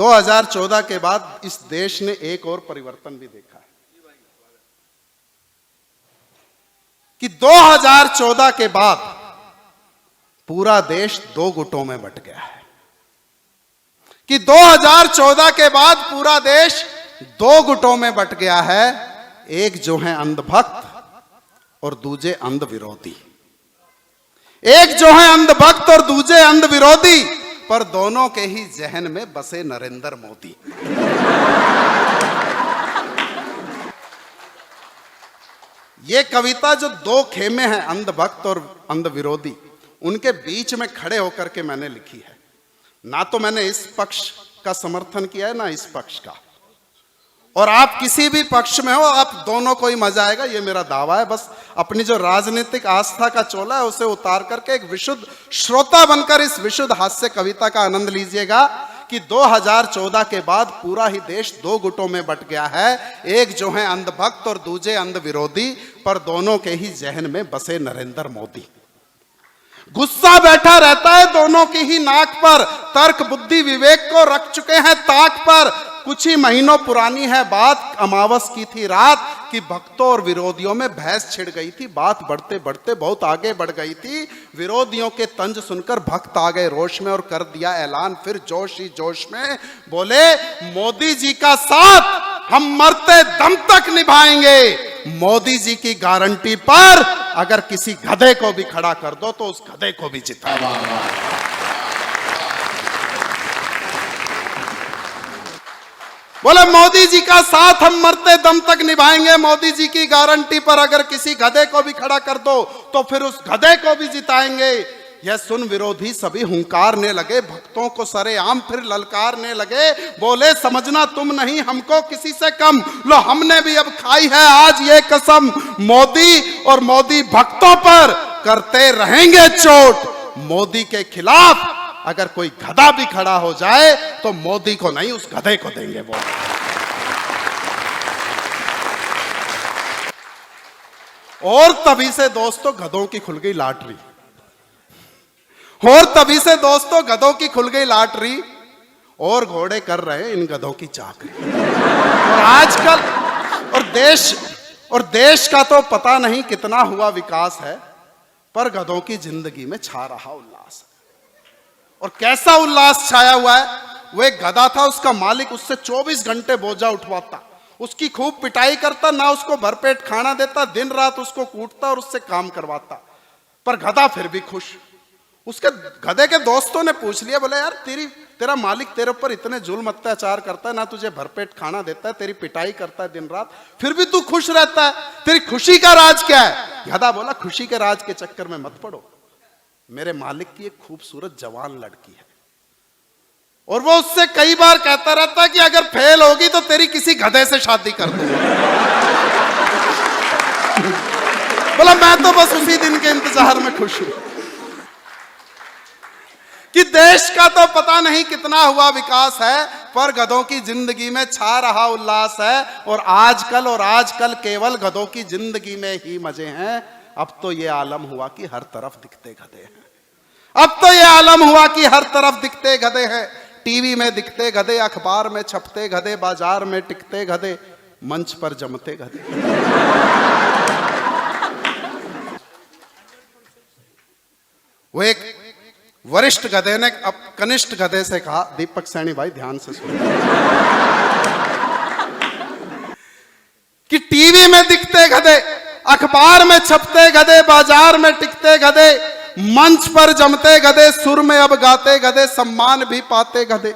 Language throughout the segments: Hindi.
2014 के बाद इस देश ने एक और परिवर्तन भी देखा है कि 2014 के बाद पूरा देश दो गुटों में बंट गया है। कि 2014 के बाद पूरा देश दो गुटों में बंट गया है। एक जो है अंधभक्त और दूजे अंध विरोधी। एक जो है अंधभक्त और दूजे अंध विरोधी, पर दोनों के ही जहन में बसे नरेंद्र मोदी। ये कविता जो दो खेमे हैं, अंधभक्त और अंध विरोधी, उनके बीच में खड़े होकर के मैंने लिखी है। ना तो मैंने इस पक्ष का समर्थन किया है ना इस पक्ष का, और आप किसी भी पक्ष में हो, आप दोनों को ही मजा आएगा, ये मेरा दावा है। बस अपनी जो राजनीतिक आस्था का चोला है उसे उतार करके एक विशुद्ध श्रोता बनकर इस विशुद्ध हास्य कविता का आनंद लीजिएगा कि 2014 के बाद पूरा ही देश दो गुटों में बंट गया है। एक जो है अंधभक्त और दूजे अंध विरोधी, पर दोनों के ही जहन में बसे नरेंद्र मोदी। गुस्सा बैठा रहता है दोनों की ही नाक पर, तर्क बुद्धि विवेक को रख चुके हैं ताक पर। कुछ ही महीनों पुरानी है बात, अमावस की थी रात, कि भक्तों और विरोधियों में बहस छिड़ गई थी। बात बढ़ते बढ़ते बहुत आगे बढ़ गई थी। विरोधियों के तंज सुनकर भक्त आ गए रोष में और कर दिया ऐलान फिर जोश ही जोश में। बोले, मोदी जी का साथ हम मरते दम तक निभाएंगे। मोदी जी की गारंटी पर अगर किसी गधे को भी खड़ा कर दो तो उस गधे को भी जिताएंगे। बोले, मोदी जी का साथ हम मरते दम तक निभाएंगे। मोदी जी की गारंटी पर अगर किसी गधे को भी खड़ा कर दो तो फिर उस गधे को भी जिताएंगे। यह सुन विरोधी सभी हुंकारने लगे, भक्तों को सरेआम फिर ललकारने लगे। बोले, समझना तुम नहीं हमको किसी से कम, लो हमने भी अब खाई है आज ये कसम। मोदी और मोदी भक्तों पर करते रहेंगे चोट। मोदी के खिलाफ अगर कोई गधा भी खड़ा हो जाए तो मोदी को नहीं उस गधे को देंगे वो। और तभी से दोस्तों गधों की खुल गई लॉटरी। और तभी से दोस्तों गधों की खुल गई लॉटरी, और घोड़े कर रहे इन गधों की चाकरी। और आजकल और देश का तो पता नहीं कितना हुआ विकास है, पर गधों की जिंदगी में छा रहा उल्लास है। और कैसा उल्लास छाया हुआ है। वो एक गधा था, उसका मालिक उससे 24 घंटे बोझा उठवाता, उसकी खूब पिटाई करता, ना उसको भरपेट खाना देता, दिन रात उसको कूटता और उससे काम करवाता, पर गधा फिर भी खुश। उसके गधे के दोस्तों ने पूछ लिया, बोले यार तेरा मालिक तेरे ऊपर इतने जुल्म अत्याचार करता है, ना तुझे भरपेट खाना देता है, तेरी पिटाई करता है दिन रात, फिर भी तू खुश रहता है, तेरी खुशी का राज क्या है? गधा बोला, खुशी के राज के चक्कर में मत पड़ो। मेरे मालिक की एक खूबसूरत जवान लड़की है, और वो उससे कई बार कहता रहता है कि अगर फेल होगी तो तेरी किसी गधे से शादी कर दूंगा। बोला, मैं तो बस उसी दिन के इंतजार में खुश हूं। कि देश का तो पता नहीं कितना हुआ विकास है, पर गधों की जिंदगी में छा रहा उल्लास है। और आजकल केवल गधों की जिंदगी में ही मजे हैं। अब तो ये आलम हुआ कि हर तरफ दिखते गधे हैं। अब तो ये आलम हुआ कि हर तरफ दिखते गधे हैं। टीवी में दिखते गधे, अखबार में छपते गधे, बाजार में टिकते गधे, मंच पर जमते गधे। वो एक वरिष्ठ गधे ने अब कनिष्ठ गधे से कहा, दीपक सैनी भाई ध्यान से सुनो, कि टीवी में दिखते गधे, अखबार में छपते गधे, बाजार में टिकते गधे, मंच पर जमते गधे, सुर में अब गाते गधे, सम्मान भी पाते गधे।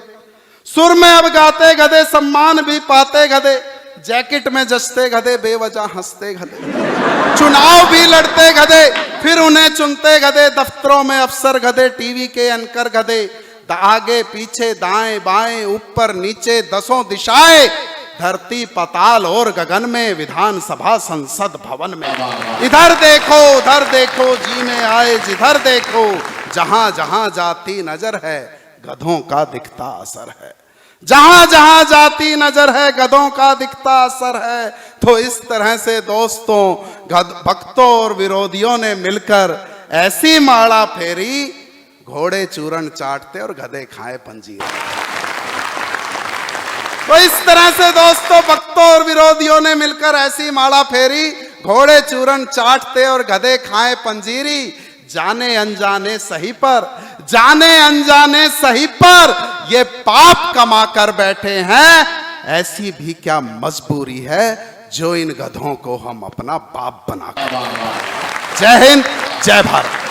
सुर में अब गाते गधे, सम्मान भी पाते गधे, जैकेट में जचते गधे, बेवजह हंसते गधे, चुनाव भी लड़ते गधे, फिर उन्हें चुनते गधे, दफ्तरों में अफसर गधे, टीवी के एंकर गधे, आगे पीछे दाएं बाएं ऊपर नीचे दसों दिशाएं, धरती पताल और गगन में, विधानसभा संसद भवन में। इधर देखो उधर देखो, जीने आए जिधर देखो, जहां जहां जाती नजर है गधों का दिखता असर है। जहां जहां जाती नजर है गधों का दिखता असर है। तो इस तरह से दोस्तों भक्तों और विरोधियों ने मिलकर ऐसी माड़ा फेरी, घोड़े चूरण चाटते और गधे खाए पंजीर। तो इस तरह से दोस्तों भक्तों और विरोधियों ने मिलकर ऐसी माला फेरी, घोड़े चूरन चाटते और गधे खाए पंजीरी, जाने अनजाने सही पर, जाने अनजाने सही पर ये पाप कमा कर बैठे हैं। ऐसी भी क्या मजबूरी है जो इन गधों को हम अपना बाप बना कर। जय हिंद, जय भारत।